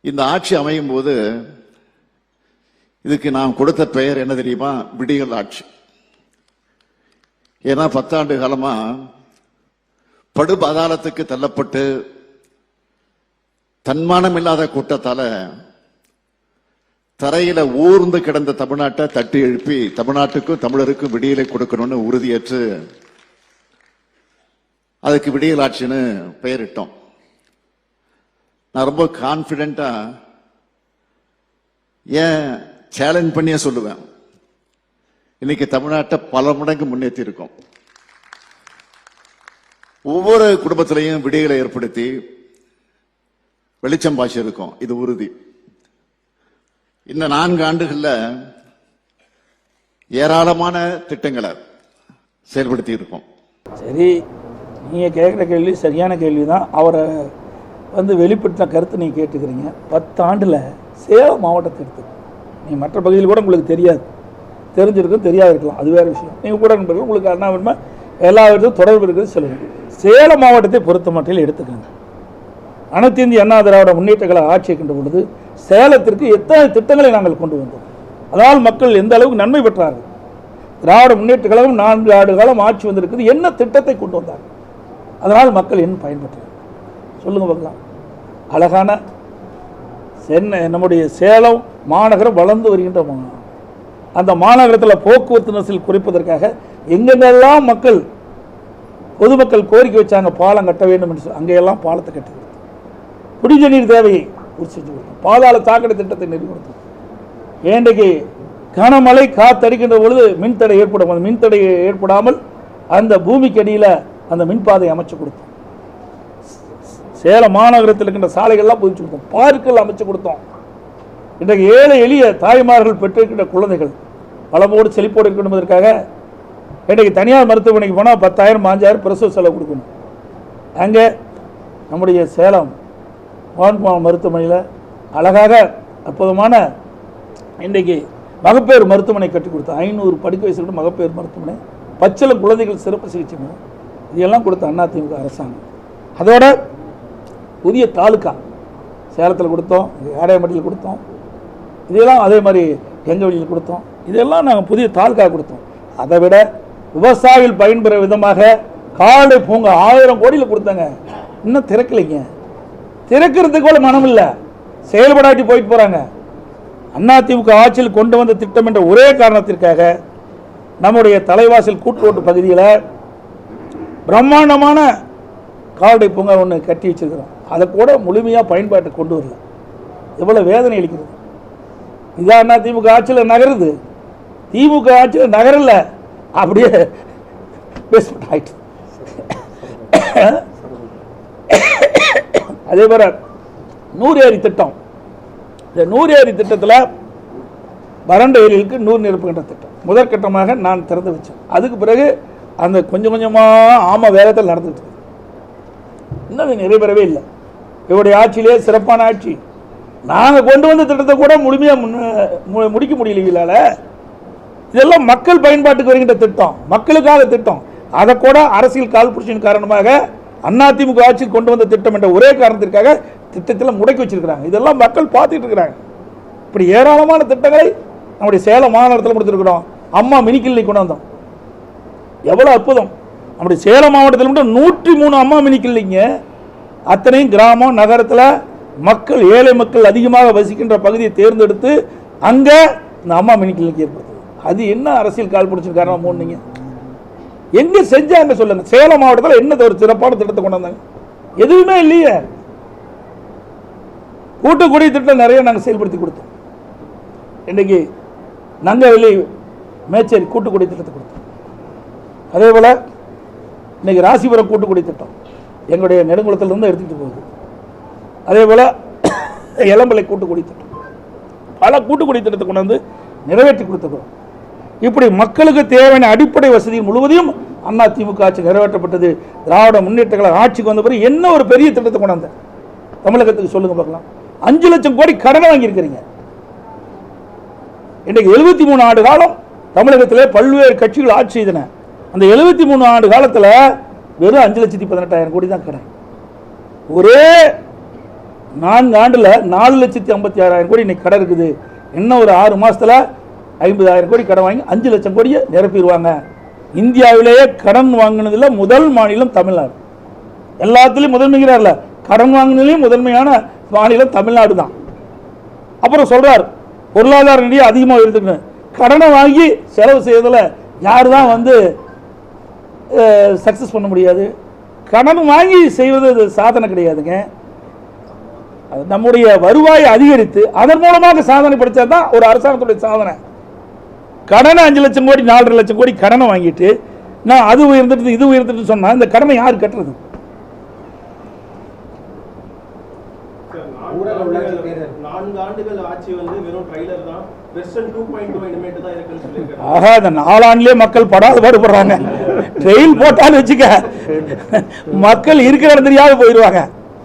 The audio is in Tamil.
இந்த ஆட்சி அமையும் போது இதுக்கு நாம் கொடுத்த பெயர் என்ன தெரியுமா? விடியல் ஆட்சி. ஏன்னா 10 ஆண்டு காலமா படுபாதாளத்துக்கு தள்ளப்பட்டு தன்மானம் இல்லாத கூட்டத்தால தரையில ஊர்ந்து கிடந்த தமிழ்நாட்டை தட்டி எழுப்பி தமிழ்நாட்டுக்கும் தமிழருக்கும் விடியலை கொடுக்கணும்னு உறுதியேற்று அதுக்கு விடியல் ஆட்சின்னு பெயரிட்டோம். நான் ரொம்ப கான்பிடென்டா ஏன் சேலஞ்ச் பண்ணியே சொல்லுவேன், இன்னைக்கு தமிழ்நாட்டை பல மடங்கு முன்னேற்றி இருக்கோம். ஒவ்வொரு குடும்பத்திலையும் விடியலை ஏற்படுத்தி வெளிச்சம் பாய்ச்சி இருக்கும், இது உறுதி. இந்த 4 ஆண்டுகள்ல ஏராளமான திட்டங்களை செயல்படுத்தி இருக்கோம். சரி, நீங்க கேட்குற கேள்வி சரியான கேள்விதான். அவரை வெளிப்படுத்தின கருத்து நீங்க கேட்டுக்கிறீங்க. 10 ஆண்டுல சேலம் மாவட்டத்தை எடுத்து நீங்க மற்ற பகுதியில் கூட உங்களுக்கு தெரியாது, தெரிஞ்சிருக்கும், தெரியாது இருக்கலாம், அது வேற விஷயம். நீங்க கூட நண்பர்கள் உங்களுக்கு என்ன வேணுமா எல்லா இடத்துக்கும் தொடர்பு இருக்குது சொல்லுங்க. சேலம் மாவட்டத்தை பொறுத்த மட்டில் எடுத்துக்கோங்க. அனைத்து இந்திய அண்ணா திராவிட முன்னேற்ற கழக ஆட்சி இருக்கின்ற பொழுது சேலத்திற்கு எத்தனை திட்டங்களை நாங்கள் கொண்டு வந்தோம். அதனால் மக்கள் எந்த அளவுக்கு நன்மை பெற்றார்கள். திராவிட முன்னேற்ற கழகம் 4 ஆண்டு காலம் ஆட்சி வந்திருக்குது. என்ன திட்டத்தை கொண்டு வந்தார்கள், அதனால் மக்கள் என்ன பயன்பெற்றார்கள் சொல்லுங்க பார்க்கலாம். அழகான சென்னை நம்முடைய சேலம் மாநகரம் வளர்ந்து வருகின்ற அந்த மாநகரத்தில் போக்குவரத்து நெரிசல் குறைப்பதற்காக எங்கெங்கெல்லாம் மக்கள் பொதுமக்கள் கோரிக்கை வச்சாங்க பாலம் கட்ட வேண்டும் என்று அங்கெல்லாம் பாலத்தை கட்டி கொடுத்தோம். குடிநீர் நீர் தேவையை உறுதி செஞ்சு கொடுத்தோம். பாதாள சாக்கடை திட்டத்தை நிறுவனத்தோம். இன்றைக்கு கனமழை காத்தடிக்கின்ற பொழுது மின்தடை ஏற்படும். அந்த மின்தடை ஏற்படாமல் அந்த பூமிக்கு அடியில் அந்த மின்பாதை அமைச்சு கொடுத்தோம். சேலம் மாநகரத்தில் இருக்கின்ற சாலைகள்லாம் புதுச்சு கொடுத்தோம். பார்க்குகள் அமைச்சு கொடுத்தோம். இன்றைக்கு ஏழை எளிய தாய்மார்கள் பெற்றிருக்கின்ற குழந்தைகள் வளமோடு செழிப்போடு இருக்கணும் என்பதற்காக இன்றைக்கு தனியார் மருத்துவமனைக்கு போனால் 10,000 5,000 பிரசவ செலவு கொடுக்கணும். அங்கே நம்முடைய சேலம் மருத்துவமனையில் அழகாக அற்புதமான இன்றைக்கு மகப்பேறு மருத்துவமனை கட்டி கொடுத்தோம். 500 படுக்கை வயசு மகப்பேறு மருத்துவமனை, பச்சிளம் குழந்தைகள் சிறப்பு சிகிச்சை மையம், இதெல்லாம் கொடுத்த அதிமுக அரசாங்கம். அதோட புதிய தாலுக்கா சேலத்தில் கொடுத்தோம், ஆடையம்பட்டியில் கொடுத்தோம், இதெல்லாம் அதே மாதிரி எங்கவெளியில் கொடுத்தோம். இதெல்லாம் நாங்கள் புதிய தாலுக்கா கொடுத்தோம். அதை விட விவசாயிகள் பயன்பெற விதமாக கால்நடை பூங்கா 1000 கோடியில் கொடுத்தாங்க. இன்னும் திறக்கலைங்க. திறக்கிறதுக்கு கூட மனம் இல்லை, செயல்படாட்டி போயிட்டு போறாங்க. அதிமுக ஆட்சியில் கொண்டு வந்த திட்டம் என்ற ஒரே காரணத்திற்காக நம்முடைய தலைவாசல் கூட்டுரோட்டு பகுதியில் பிரம்மாண்டமான கால்நடை பூங்கா ஒன்று கட்டி வச்சிருக்கிறோம். அதை கூட முழுமையாக பயன்பாட்டை கொண்டு வரல. எவ்வளவு வேதனை அளிக்கிறது. இதான் அதிமுக ஆட்சியில் நகருது. திமுக ஆட்சியில் நகரல, அப்படியே பேஸ்மெண்ட் ஆயிட்டு. அதே போல 100 ஏரி திட்டம். இந்த 100 ஏரி திட்டத்தில் வறண்ட ஏரிகளுக்கு 100 நிரப்புகின்ற திட்டம் முதற்கட்டமாக நான் திறந்து வச்சேன். அதுக்கு பிறகு அந்த கொஞ்சம் கொஞ்சமாக ஆம வேகத்தில் நடந்துட்டு இருக்கு. இன்னும் நிறைவேறவே இல்லை. இவருடைய ஆட்சியிலே சிறப்பான ஆட்சி. நாங்கள் கொண்டு வந்த திட்டத்தை கூட முழுமையாக முடிக்க முடியல. இதெல்லாம் மக்கள் பயன்பாட்டுக்கு வருகின்ற திட்டம், மக்களுக்காக திட்டம். அதை கூட அரசியல் காழ்ப்புணர்ச்சியின் காரணமாக அதிமுக ஆட்சி கொண்டு வந்த திட்டம் என்ற ஒரே காரணத்திற்காக திட்டத்தில் முடக்கி வச்சிருக்கிறாங்க. இதெல்லாம் மக்கள் பார்த்துட்டு இருக்கிறாங்க. இப்படி ஏராளமான திட்டங்களை நம்முடைய சேலம் மாநகரத்தில் முடித்திருக்கிறோம். அம்மா மினி கிளினிக் கொண்டு வந்தோம். எவ்வளவு அற்புதம். நம்முடைய சேலம் மாவட்டத்தில் மட்டும் 103 அம்மா மினி கிளினிக். அத்தனையும் கிராமம் நகரத்தில் மக்கள், ஏழை மக்கள் அதிகமாக வசிக்கின்ற பகுதியை தேர்ந்தெடுத்து அங்கே இந்த அம்மா மினி கிளினிக் ஏற்படுத்துது. அது என்ன அரசியல் காழ்ப்புணர்ச்சியின் காரணமாக போனீங்க? எங்க செஞ்சாங்க சொல்லுங்க. சேலம் மாவட்டத்தில் என்ன ஒரு சிறப்பான திட்டத்தை கொண்டு வந்தாங்க? எதுவுமே இல்லையே. கூட்டுக்குடி திட்டம் நிறைய நாங்கள் செயல்படுத்தி கொடுத்தோம். இன்றைக்கு நங்கவெளி மேச்சேரி கூட்டுக்குடி திட்டத்தை கொடுத்தோம். அதே போல இன்னைக்கு ராசிபுரம் கூட்டுக்குடி திட்டம் எங்களுடைய நெடுங்குளத்திலிருந்து எடுத்துட்டு போகுது. அதே போல இளம்பலை கூட்டுக்குடி திட்டம், பல கூட்டுக்குடி திட்டத்தை கொண்டு வந்து நிறைவேற்றி கொடுத்துக்கிறோம். இப்படி மக்களுக்கு தேவையான அடிப்படை வசதி முழுவதையும் அதிமுக ஆட்சி நிறைவேற்றப்பட்டது. திராவிட முன்னேற்ற கழக ஆட்சிக்கு வந்த பிறகு என்ன ஒரு பெரிய திட்டத்தை கொண்டாந்த தமிழகத்துக்கு சொல்லுங்க பார்க்கலாம். 5 லட்சம் கோடி கடனை வாங்கியிருக்கிறீங்க. இன்றைக்கு 73 ஆண்டு காலம் தமிழகத்திலே பல்வேறு கட்சிகள் ஆட்சி செய்தன. அந்த 73 ஆண்டு காலத்தில் வெறும் 5,18,000 கோடி தான் கடன். ஒரே 4 ஆண்டுல 4,56,000 கோடி இன்னைக்கு கடன் இருக்குது. இன்னும் ஒரு 6 மாசத்துல 50,000 கோடி கடன் வாங்கி 5 லட்சம் கோடியை நிரப்பிடுவாங்க. இந்தியாவிலேயே கடன் வாங்கினதுல முதல் மாநிலம் தமிழ்நாடு. எல்லாத்துலேயும் முதன்மைங்கிறார்ல, கடன் வாங்கினதுலேயும் முதன்மையான மாநிலம் தமிழ்நாடு தான். அப்புறம் சொல்றார் பொருளாதார நிதியை அதிகமாக எடுத்துக்கணும். கடனை வாங்கி செலவு செய்யறதுல யார் தான் வந்து சக்சஸ் பண்ண முடியாது. கடன் வாங்கி செய்வது அது சாதனை கிடையாதுங்க. நம்முடைய வருவாயை அதிகரித்து அதன் மூலமாக சாதனை படித்தா தான் ஒரு அரசாங்கத்துடைய சாதனை. கடனை 5 லட்சம் கோடி 4.5 லட்சம் கோடி கடனை வாங்கிட்டு நான் அது உயர்ந்துட்டு இது உயர்ந்துட்டு சொன்னா இந்த கடனை யார் கட்டுறது? 4 ஆண்டுகள் ஆட்சி வந்து வெறும் ட்ரைலர் தான். வெர்ஷன் 2.2 இனிமேட்டு தான் இருக்குன்னு சொல்லியிருக்காங்க. ஆஹா, இந்த 4 ஆண்டுலயே மக்கள் படாத பாடுபடுறாங்க. ட்ரெயின் போட்டாலும் வச்சுக்க மக்கள் இருக்கிற இடம் தெரியாத போயிடுவாங்க.